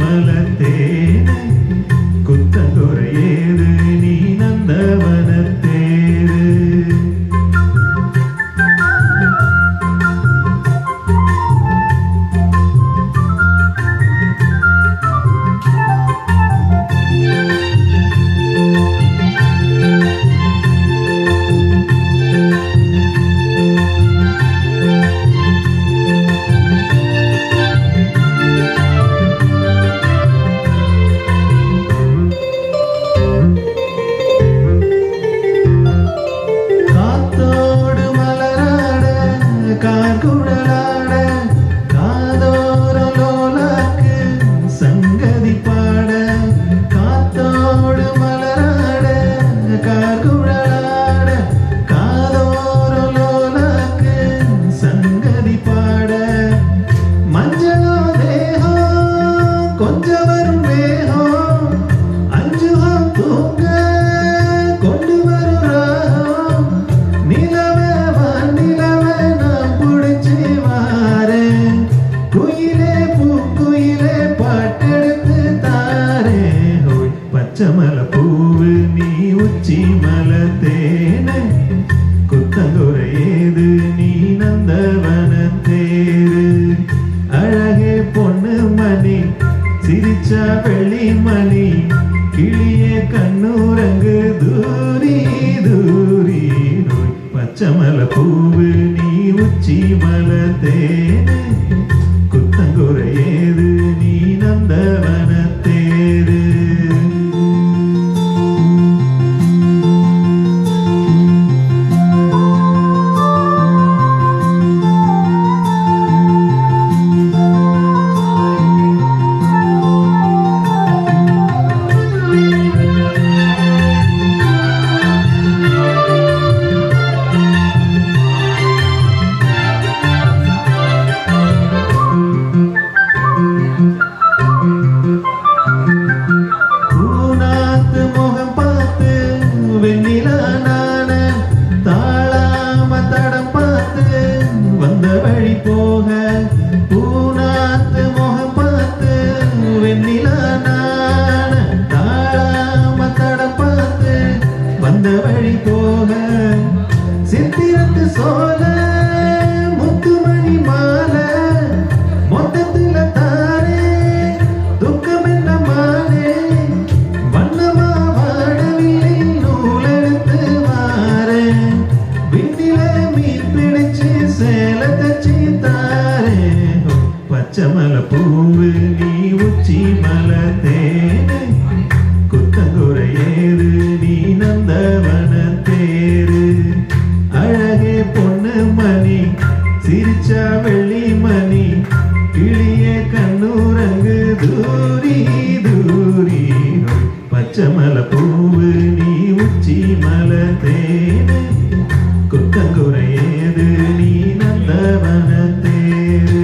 மலத்தேனே குத்தங்குறையேது நீ நந்தவனத்தேரு. கார்குழலாட காதோரலோலாக்கு சங்கதி பாட காத்தோடு மலராட கார்குழலாட காதோரலோலாக்கு சங்கதி பாட மஞ்சளோ தேகம் கொஞ்சம் வரும் வேகம் அஞ்சுகம் தூங்க கொண்டு வரும் ராகம் நிலவே வானிலவே குயிலே பூக்குயிலே பாட்டெடுத்து தாரே பச்சைமல பூவு நீ உச்சி மலத்தேனே குத்தங்குறையேது நீ நந்தவனத்தேரு. அழகே பொண்ணு மணி சிரிச்சா வெள்ளி மணி கிளியே கண்ணூரங்கு தூரி தூரி பச்சைமல பூவு நீ உச்சி மலத்தேனே குத்தங்குறையேது நீ நந்தவனத்தேரு. போக பூனாத்து முகம் பார்த்து வெண்ணிலா நான தாழாம தடம் பார்த்து வந்த வழி போக சித்திரத்து சோல முத்துமணி மாலை மொத்தத்துல தாரே துக்கம் என்ன மாலே வண்ணமா வாடவில்லை நூலெடுத்து வாரே விண்ணில மீன் பிடிச்சு சேல தச்சு தாரே பச்சைமல பூவு நீ உச்சி மலத்தேனே குத்தங்குறையேது நீ நந்தவனத்தேரு. அழகே பொண்ணு மணி சிரிச்சா வெள்ளி மணி கிளியே கண்ணூரங்கு தூரி தூரி பச்சைமல பூவு நீ உச்சி மலத்தேனே குத்தங்குறையேது நீ நந்தவனத்தேரு.